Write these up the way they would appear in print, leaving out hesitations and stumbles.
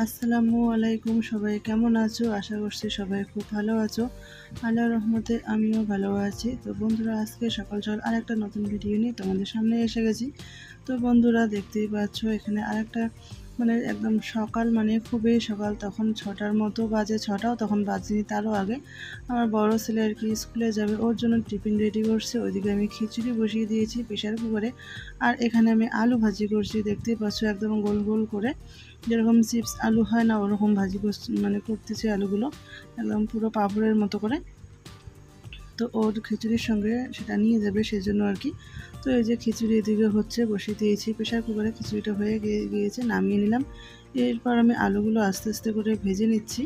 আসসালামু আলাইকুম, সবাই কেমন আছো? আশা করছি সবাই খুব ভালো আছো। আল্লাহর রহমতে আমিও ভালো আছি। তো বন্ধুরা, আজকে সকাল সকাল আরেকটা নতুন ভিডিও নিয়ে তোমাদের সামনে এসে গেছি। তো বন্ধুরা, দেখতেই পাচ্ছ এখানে আরেকটা একদম সকাল, খুবই সকাল, তখন 6টার মতো বাজে। 6টাও তখন বাজেনি, তারও আগে। আমার বড় ছেলে আর কি স্কুলে যাবে, ওর জন্য টিফিন রেডি করছে। ওইদিকে আমি খিচুড়ি বসিয়ে দিয়েছি প্রেশার কুকারে। আর এখানে আমি আলু ভাজি করছি, দেখতেই পাচ্ছ একদম গোল গোল করে, যেরকম চিপস আলু হয় না ওরকম ভাজি করতেছি আলুগুলো, একদম পুরো পাঁপড়ের মতো করে। তো ওর খিচুড়ির সঙ্গে সেটা নিয়ে যাবে সেজন্য আর কি। তো এই যে খিচুড়ি এদিকে হচ্ছে, বসিয়ে দিয়েছি প্রেশার কুকারে। খিচুড়িটা হয়ে গিয়েছে, নামিয়ে নিলাম। এরপর আমি আলুগুলো আস্তে আস্তে করে ভেজে নিচ্ছি।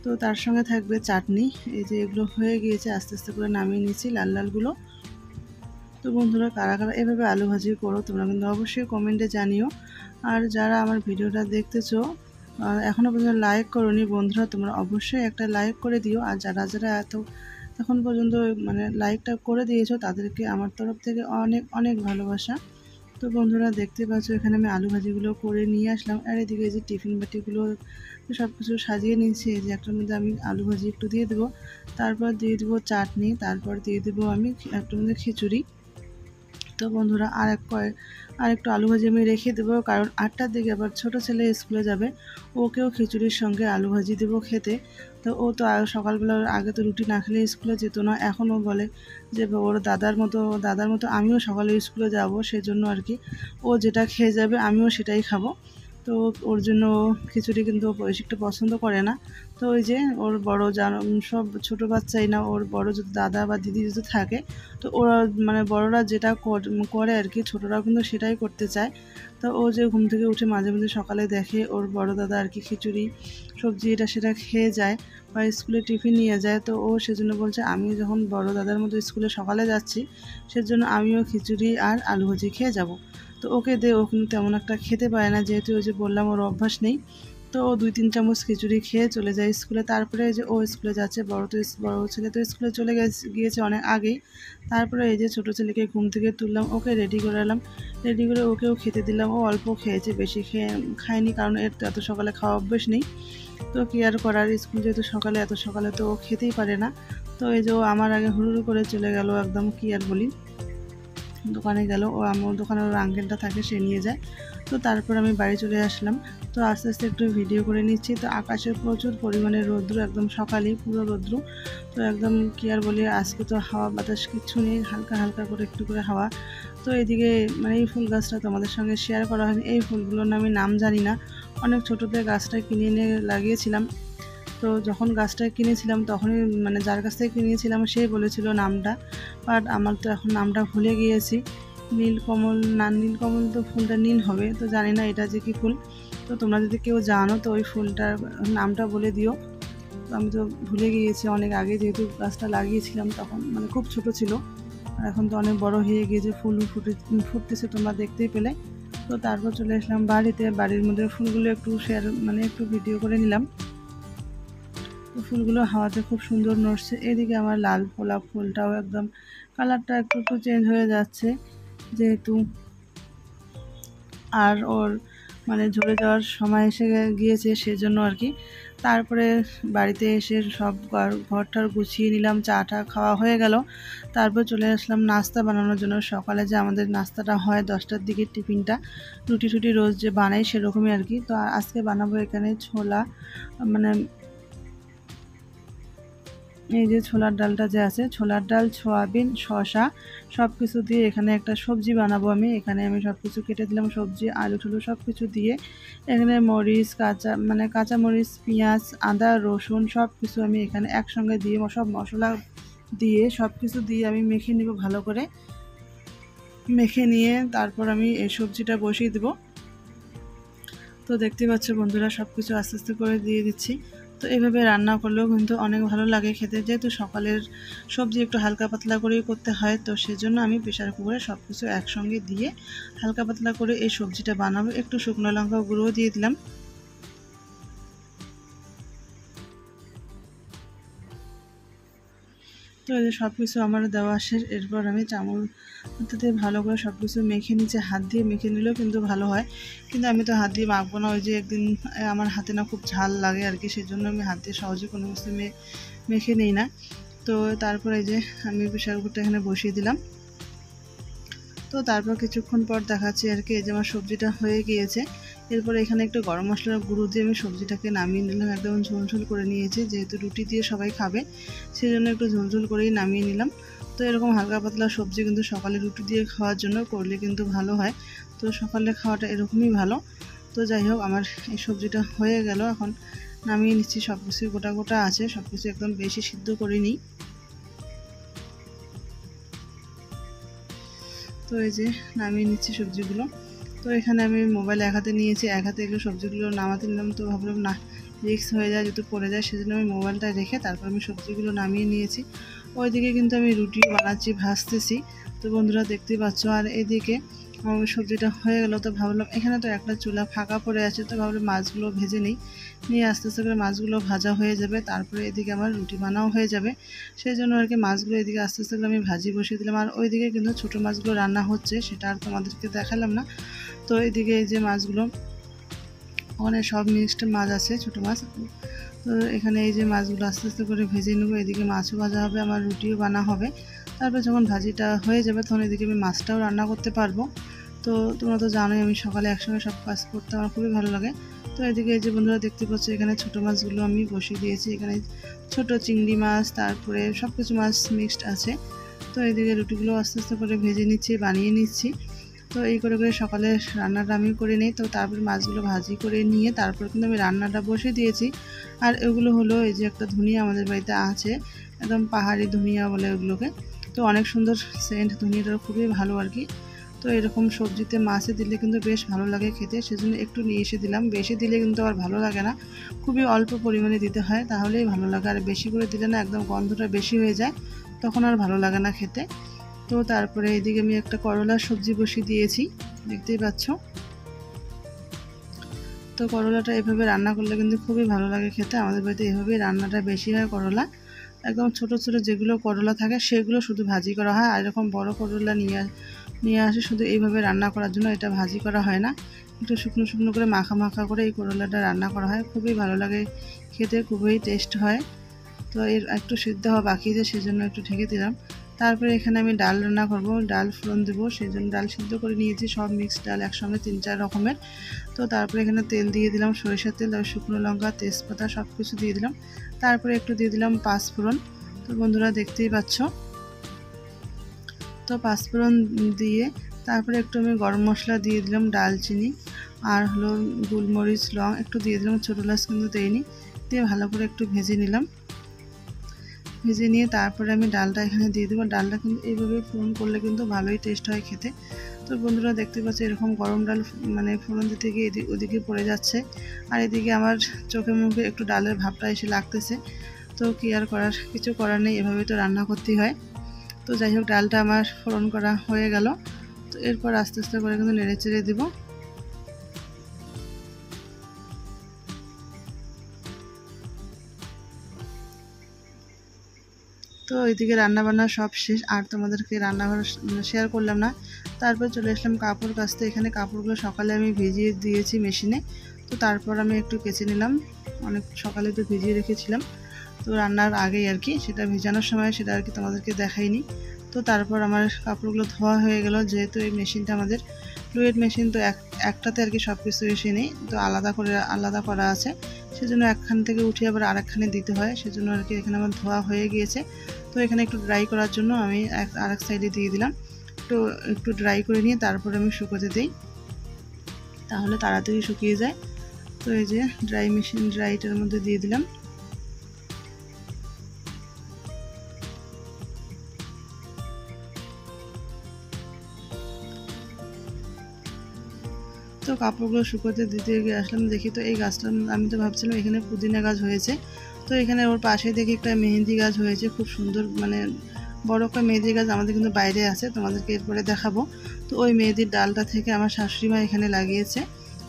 তো তার সঙ্গে থাকবে চাটনি। এই যে এগুলো হয়ে গিয়েছে, আস্তে আস্তে করে নামিয়ে নিচ্ছি লাল লালগুলো। তো বন্ধুরা, কারা কারা এভাবে আলু ভাজি করো তোমরা কিন্তু অবশ্যই কমেন্টে জানিও। আর যারা আমার ভিডিওটা দেখতেছো এখনও পর্যন্ত লাইক করোনি বন্ধুরা, তোমরা অবশ্যই একটা লাইক করে দিও। আর যারা যারা এখন পর্যন্ত লাইকটা করে দিয়েছো তাদেরকে আমার তরফ থেকে অনেক অনেক ভালোবাসা। তো বন্ধুরা, দেখতে পাচ্ছ এখানে আমি আলু ভাজিগুলো করে নিয়ে আসলাম। আর এদিকে যে টিফিন বাটিগুলো সব কিছু সাজিয়ে নিয়েছি। এই যে একটার মধ্যে আমি আলু ভাজি একটু দিয়ে দেবো, তারপর দিয়ে দেবো চাটনি, তারপর দিয়ে দেবো আমি একটার মধ্যে খিচুড়ি। তো বন্ধুরা, আর একটু আলু ভাজি আমি রেখে দেবো, কারণ 8টার দিকে আবার ছোটো ছেলে স্কুলে যাবে, ওকেও খিচুড়ির সঙ্গে আলু ভাজি দেবো খেতে। তো ও তো সকালবেলা আগে তো রুটি না খেলে স্কুলে যেত না, এখনও বলে যে ওর দাদার মতো আমিও সকালে স্কুলে যাব, সেজন্য আর কি ও যেটা খেয়ে যাবে আমিও সেটাই খাবো। তো ওর জন্য খিচুড়ি কিন্তু ও বেশি একটু পছন্দ করে না। তো ওই যে ওর বড় সব ছোটো বাচ্চাই না, ওর বড় যদি দাদা বা দিদি যদি থাকে, তো ওরা বড়রা যেটা করে আর কি, ছোটরাও কিন্তু সেটাই করতে চায়। তো ও যে ঘুম থেকে উঠে মাঝে মাঝে সকালে দেখে ওর বড় দাদা আর কি খিচুড়ি সবজি এটা সেটা খেয়ে যায় বা স্কুলে টিফিন নিয়ে যায়, তো ও সেজন্য বলছে আমি যখন বড় দাদার মতো স্কুলে সকালে যাচ্ছি, সেজন্য আমিও খিচুড়ি আর আলু ভাজি খেয়ে যাব। তো ওকে দে, ও কিন্তু তেমন একটা খেতে পারে না, যেহেতু ওই যে বললাম ওর অভ্যাস নেই। তো ও 2-3 চামচ খিচুড়ি খেয়ে চলে যায় স্কুলে। তারপরে এই যে ও স্কুলে যাচ্ছে, বড় ছেলে তো স্কুলে চলে গিয়েছে অনেক আগেই। তারপরে এই যে ছোটো ছেলেকে ঘুম থেকে তুললাম, ওকে রেডি করালাম, রেডি করে ওকেও খেতে দিলাম। ও অল্প খেয়েছে, বেশি খায়নি, কারণ এর তো এত সকালে খাওয়া অভ্যেস নেই। তো কি আর করার, স্কুল যেহেতু সকালে, এত সকালে তো ও খেতেই পারে না। তো এই যে ও আমার আগে হুড়ুড়ু করে চলে গেল, একদম কি আর বলি, দোকানে গেল। ও আমার দোকানে ওর আঙ্কেলটা থাকে, সে নিয়ে যায়। তো তারপর আমি বাড়ি চলে আসলাম। তো আস্তে আস্তে একটু ভিডিও করে নিচ্ছি। তো আকাশে প্রচুর পরিমাণে রৌদ্র, একদম সকালেই পুরো রৌদ্র। তো একদম কি আর বলি, আজকে তো হাওয়া বাতাস কিচ্ছু নেই, হালকা হালকা করে একটু করে হাওয়া। তো এদিকে এই ফুল গাছটা তোমাদের সঙ্গে শেয়ার করা হয়নি। এই ফুলগুলোর আমি নাম জানি না, অনেক ছোটোতে গাছটা কিনে এনে লাগিয়েছিলাম। তো যখন গাছটা কিনেছিলাম তখনই যার কাছ থেকে কিনেছিলাম সেই বলেছিল নামটা, বাট আমার তো এখন নামটা ভুলে গিয়েছি। নীলকমল তো ফুলটা নীল হবে, তো জানি না এটা যে কি ফুল। তো তোমরা যদি কেউ জানো তো ওই ফুলটার নামটা বলে দিও। তো আমি তো ভুলে গিয়েছি, অনেক আগে যেহেতু গাছটা লাগিয়েছিলাম তখন খুব ছোট ছিল। আর এখন তো অনেক বড় হয়ে গিয়েছে, ফুটতেছে, তোমরা দেখতেই পেলে। তো তারপর চলে আসলাম বাড়িতে, বাড়ির মধ্যে ফুলগুলো একটু একটু ভিডিও করে নিলাম। তো ফুলগুলো হাওয়াতে খুব সুন্দর নড়ছে। এদিকে আমার লাল গোলাপ ফুলটাও একদম কালারটা একটু একটু চেঞ্জ হয়ে যাচ্ছে, যেহেতু আর ওর ঝরে যাওয়ার সময় এসে গিয়েছে, সেজন্য আর কি। তারপরে বাড়িতে এসে সব ঘরটার গুছিয়ে নিলাম, চাটা খাওয়া হয়ে গেল। তারপর চলে আসলাম নাস্তা বানানোর জন্য। সকালে যে আমাদের নাস্তাটা হয় 10টার দিকে, টিফিনটা রুটি টুটি রোজ যে বানাই সেরকমই আর কি। তো আজকে বানাবো এখানে ছোলা, মানে এই যে ছোলার ডালটা যে আছে, ছোলার ডাল, সয়াবিন, শসা সব কিছু দিয়ে এখানে একটা সবজি বানাবো আমি। এখানে আমি সব কিছু কেটে দিলাম, সবজি আলু টুলু সব কিছু দিয়ে। এখানে মরিচ, কাঁচা মরিচ, পেঁয়াজ, আদা, রসুন সব কিছু আমি এখানে একসঙ্গে দিয়ে, সব মশলা দিয়ে সব কিছু দিয়ে আমি মেখে নিব ভালো করে। মেখে নিয়ে তারপর আমি এই সবজিটা বসিয়ে দেবো। তো দেখতে পাচ্ছ বন্ধুরা, সব কিছু আস্তে আস্তে করে দিয়ে দিচ্ছি। তো এভাবে রান্না করলেও কিন্তু অনেক ভালো লাগে খেতে, যেহেতু সকালের সবজি একটু হালকা পাতলা করেই করতে হয়। তো সেজন্য আমি প্রেশার কুকারে সব কিছু একসঙ্গে দিয়ে হালকা পাতলা করে এই সবজিটা বানাবো। একটু শুকনো লঙ্কা গুঁড়ো দিয়ে দিলাম। তো এই যে সব কিছু আমার দেওয়া শেষ। এরপর আমি চামচতে ভালো করে সব কিছু মেখে নিচে, হাত দিয়ে মেখে নিলেও কিন্তু ভালো হয়, কিন্তু আমি তো হাত দিয়ে মাখবো না। ওই যে একদিন আমার হাতে না খুব ঝাল লাগে আর কি, সেই জন্য আমি হাত দিয়ে সহজে কোনো কিছু মেখে নিই না। তো তারপরে এই যে আমি প্রেসার কুকারটা এখানে বসিয়ে দিলাম। তো তারপর কিছুক্ষণ পর দেখাচ্ছি আর কি, এই যে আমার সবজিটা হয়ে গিয়েছে। এরপর এখানে একটু গরম মশলার গুঁড়ো দিয়ে আমি সবজিটাকে নামিয়ে নিলাম, একদম ঝোলঝোল করে নিয়েছি, যেহেতু রুটি দিয়ে সবাই খাবে সেই জন্য একটু ঝোলঝোল করেই নামিয়ে নিলাম। তো এরকম হালকা পাতলা সবজি কিন্তু সকালে রুটি দিয়ে খাওয়ার জন্য করলে কিন্তু ভালো হয়। তো সকালে খাওয়াটা এরকমই ভালো। তো যাই হোক, আমার এই সবজিটা হয়ে গেল। এখন নামিয়ে নিচ্ছি, সব কিছু গোটা গোটা আছে, সব কিছু একদম বেশি সিদ্ধ করিনি। তো এই যে নামিয়ে নিচ্ছি সবজিগুলো। তো এখানে আমি মোবাইল এক হাতে নিয়েছি, এক হাতে এগুলো সবজিগুলো নামাতে নিলাম। তো ভাবলাম না, রিস্ক হয়ে যায় যদি পড়ে যায়, সেজন্য আমি মোবাইলটা রেখে তারপর আমি সবজিগুলো নামিয়ে নিয়েছি। ওইদিকে কিন্তু আমি রুটি বানাচ্ছি, ভাজতেছি। তো বন্ধুরা দেখতেই পাচ্ছ। আর এদিকে আমার সবজিটা হয়ে গেল। তো ভাবলাম এখানে তো একটা চুলা ফাঁকা পড়ে আছে, তো ভাবলাম মাছগুলো ভেজে নিয়ে আস্তে আস্তে করে মাছগুলো ভাজা হয়ে যাবে, তারপরে এদিকে আমার রুটি বানাও হয়ে যাবে। সেই জন্য আর কি মাছগুলো এদিকে আস্তে আস্তে করে আমি ভাজি বসিয়ে দিলাম। আর ওইদিকে কিন্তু ছোটো মাছগুলো রান্না হচ্ছে, সেটা আর তোমাদেরকে দেখালাম না। তো এদিকে এই যে মাছগুলো, ওখানে সব মিক্সড মাছ আছে, ছোটো মাছ। তো এখানে এই যে মাছগুলো আস্তে আস্তে করে ভেজে নেবো। এদিকে মাছও ভাজা হবে, আমার রুটিও বানা হবে। তারপর যখন ভাজিটা হয়ে যাবে তখন এদিকে আমি মাছটাও রান্না করতে পারবো। তো তোমরা তো জানোই আমি সকালে একসঙ্গে সব কাজ করতে আমার খুবই ভালো লাগে। তো এদিকে এই যে বন্ধুরা দেখতে পাচ্ছ, এখানে ছোটো মাছগুলো আমি বসিয়ে দিয়েছি। এখানে ছোট চিংড়ি মাছ, তারপরে সব কিছু মাছ মিক্সড আছে। তো এদিকে রুটিগুলো আস্তে আস্তে করে ভেজে নিচ্ছি, বানিয়ে নিচ্ছি। তো এই করে করে সকালে রান্নাটা আমি করে নিই। তো তারপর মাছগুলো ভাজি করে নিয়ে তারপর কিন্তু আমি রান্নাটা বসিয়ে দিয়েছি। আর এগুলো হলো এই যে একটা ধনিয়া আমাদের বাড়িতে আছে, একদম পাহাড়ি ধনিয়া বলে ওগুলোকে। তো অনেক সুন্দর সেন্ট, ধনিয়াটা খুবই ভালো আর কি। তো এরকম সবজিতে মাছে দিলে কিন্তু বেশ ভালো লাগে খেতে, সেজন্য একটু নিয়ে এসে দিলাম। বেশি দিলে কিন্তু আর ভালো লাগে না, খুবই অল্প পরিমাণে দিতে হয়, তাহলেই ভালো লাগে। আর বেশি করে দিলে না একদম গন্ধটা বেশি হয়ে যায়, তখন আর ভালো লাগে না খেতে। তো তারপরে এদিকে আমি একটা করলার সবজি বসিয়ে দিয়েছি, দেখতেই পাচ্ছ। তো করলাটা এভাবে রান্না করলে কিন্তু খুবই ভালো লাগে খেতে। আমাদের বাড়িতে এভাবেই রান্নাটা বেশি হয়। করলা একদম ছোট ছোট যেগুলো করলা থাকে সেগুলো শুধু ভাজি করা হয়, আর এরকম বড় করলা নিয়ে আসে শুধু এইভাবে রান্না করার জন্য, এটা ভাজি করা হয় না। একটু শুকনো শুকনো করে মাখা মাখা করে এই করলাটা রান্না করা হয়, খুবই ভালো লাগে খেতে, খুবই টেস্ট হয়। তো এর একটু সিদ্ধ হওয়া বাকি আছে, সেজন্য একটু ঢেকে দিলাম। তারপরে এখানে আমি ডাল রান্না করব, ডাল ফোড়ন দেবো, সেই জন্য ডাল সিদ্ধ করে নিয়েছি, সব মিক্সড ডাল একসঙ্গে 3-4 রকমের। তো তারপরে এখানে তেল দিয়ে দিলাম, সরিষার তেল, আর শুকনো লঙ্কা, তেজপাতা সব কিছু দিয়ে দিলাম। তারপরে একটু দিয়ে দিলাম পাঁচফোড়ন। তো বন্ধুরা দেখতেই পাচ্ছ। তো পাঁচফোড়ন দিয়ে তারপরে একটু আমি গরম মশলা দিয়ে দিলাম, দালচিনি আর হলো গোলমরিচ, লং একটু দিয়ে দিলাম, ছোটো এলাচ কিন্তু দেইনি। দিয়ে ভালো করে একটু ভেজে নিলাম। ভেজে নিয়ে তারপরে আমি ডালটা এখানে দিয়ে দেবো। ডালটা কিন্তু এইভাবে ফোড়ন করলে কিন্তু ভালোই টেস্ট হয় খেতে। তো বন্ধুরা দেখতে পাচ্ছি এরকম গরম ডাল মানে ফোড়ন দিতে গিয়ে ওদিকে পড়ে যাচ্ছে, আর এদিকে আমার চোখে মুখে একটু ডালের ভাবটা এসে লাগতেছে। তো কি আর কিছু করার নেই, এভাবে তো রান্না করতেই হয়। তো যাই হোক, ডালটা আমার ফোড়ন করা হয়ে গেল। তো এরপর আস্তে আস্তে করে কিন্তু নেড়ে চেড়ে দেবো। তো এদিকে রান্নাবান্না সব শেষ, আর তোমাদেরকে রান্নাঘর শেয়ার করলাম না। তারপর চলে আসলাম কাপড় কাচতে। এখানে কাপড়গুলো সকালে আমি ভিজিয়ে দিয়েছি মেশিনে। তো তারপর আমি একটু কেচে নিলাম, অনেক সকালে তো ভিজিয়ে রেখেছিলাম, তো রান্নার আগেই আর কি, সেটা ভেজানোর সময় সেটা আর কি তোমাদেরকে দেখাইনি। তো তারপর আমার কাপড়গুলো ধোয়া হয়ে গেল, যেহেতু এই মেশিনটা আমাদের ফ্লুইড মেশিন, তো একটাতে আর কি সব কিছু এসে নেই, তো আলাদা করা আছে, সেজন্য একখান থেকে উঠে আবার আরেকখানে দিতে হয়, সেজন্য আর কি এখানে আমার ধোয়া হয়ে গিয়েছে। তো এখানে একটু ড্রাই করার জন্য আমি আরেক সাইডে দিয়ে দিলাম, একটু ড্রাই করে নিয়ে তারপরে আমি শুকোতে দিই, তাহলে তাড়াতাড়ি শুকিয়ে যায়। তো এই যে ড্রাইটার মধ্যে দিয়ে দিলাম। তো কাপড়গুলো শুকোতে দিতে গিয়ে আসলাম, দেখি তো এই গাছটা, আমি তো ভাবছিলাম এখানে পুদিনা গাছ হয়েছে, তো এখানে ওর পাশে দেখি একটা মেহেন্দি গাছ হয়েছে, খুব সুন্দর, মানে বড় একটা মেহেন্দি গাছ আমাদের কিন্তু বাইরে আছে, তোমাদেরকে এরপরে দেখাবো। তো ওই মেহেন্দির ডালটা থেকে আমার শাশুড়ি মা এখানে লাগিয়েছে,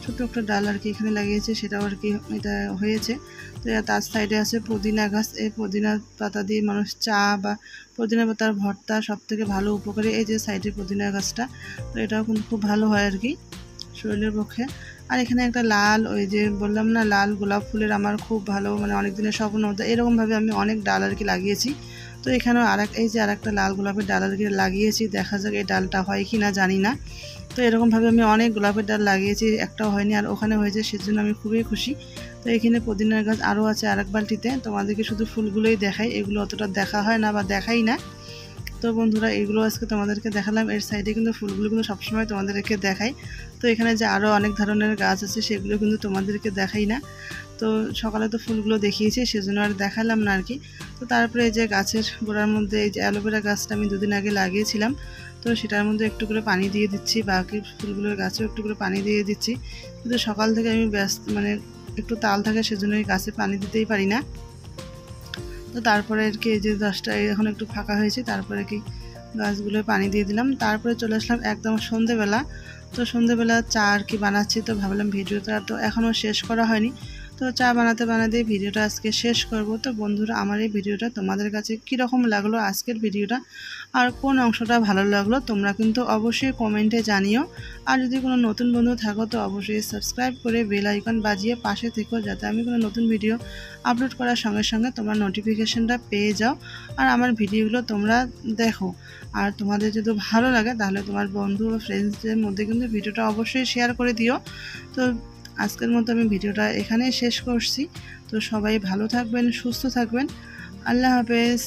ছোট্ট একটা ডাল আর কি এখানে লাগিয়েছে, সেটাও আর কি এটা হয়েছে। তো তার সাইডে আছে পুদিনা গাছ। এই পুদিনা পাতা দিয়ে মানুষ চা বা পুদিনা পাতার ভর্তা সব থেকে ভালো উপকারী। এই যে সাইডে পুদিনা গাছটা, তো এটাও কিন্তু খুব ভালো হয় আর কি শরীরের পক্ষে। আর এখানে একটা লাল, ওই যে বললাম না লাল গোলাপ ফুলের আমার খুব ভালো মানে অনেক দিনের স্বপ্ন হতো, এরকমভাবে আমি অনেক ডাল আর কি লাগিয়েছি। তো এখানেও এই যে আরেকটা লাল গোলাপের ডাল আর কি লাগিয়েছি, দেখা যাক এই ডালটা হয় কি না জানি না। তো এরকমভাবে আমি অনেক গোলাপের ডাল লাগিয়েছি, একটাও হয়নি, আর ওখানে হয়েছে, সেজন্য আমি খুবই খুশি। তো এখানে পুদিনার গাছ আরও আছে আরেক বালতিতে, তোমাদেরকে শুধু ফুলগুলোই দেখাই, এগুলো অতটা দেখা হয় না বা দেখাই না। তো বন্ধুরা এগুলো আজকে তোমাদেরকে দেখালাম। এর সাইডে কিন্তু ফুলগুলো কিন্তু সবসময় তোমাদেরকে দেখাই। তো এখানে যে আরও অনেক ধরনের গাছ আছে সেগুলো কিন্তু তোমাদেরকে দেখাই না। তো সকালে তো ফুলগুলো দেখিয়েছি, সেজন্য আর দেখালাম না আর কি। তো তারপরে এই যে গাছের গোড়ার মধ্যে এই যে অ্যালোভেরা গাছটা আমি দুদিন আগে লাগিয়েছিলাম, তো সেটার মধ্যে একটু করে পানি দিয়ে দিচ্ছি, বাকি ফুলগুলোর গাছেও একটু করে পানি দিয়ে দিচ্ছি। কিন্তু সকাল থেকে আমি ব্যস্ত মানে একটু তাল থাকে, সেজন্য এই গাছে পানি দিতেই পারি না। তো তারপরে আর কি এই যে গাছটা এখন একটু ফাঁকা হয়েছে, তারপরে কি গাছগুলো পানি দিয়ে দিলাম। তারপরে চলে আসলাম একদম সন্ধেবেলা। তো সন্ধেবেলা চা আর কি বানাচ্ছি, তো ভাবলাম ভিডিওটা তো এখনও শেষ করা হয়নি, তো চা বানাতে বানাতে ভিডিওটা আজকে শেষ করব। তো বন্ধুরা আমার এই ভিডিওটা তোমাদের কাছে কীরকম লাগলো আজকের ভিডিওটা, আর কোন অংশটা ভালো লাগলো তোমরা কিন্তু অবশ্যই কমেন্টে জানিও। আর যদি কোনো নতুন বন্ধু থাকো তো অবশ্যই সাবস্ক্রাইব করে বেল আইকন বাজিয়ে পাশে থেকো, যাতে আমি কোনো নতুন ভিডিও আপলোড করার সঙ্গে সঙ্গে তোমরা নোটিফিকেশনটা পেয়ে যাও আর আমার ভিডিওগুলো তোমরা দেখো। আর তোমাদের যদি ভালো লাগে তাহলে তোমার বন্ধু ও ফ্রেন্ডসদের মধ্যে কিন্তু ভিডিওটা অবশ্যই শেয়ার করে দিও। তো আজকের মতো আমি ভিডিওটা এখানেই শেষ করছি। তো সবাই ভালো থাকবেন, সুস্থ থাকবেন। আল্লাহ হাফেজ।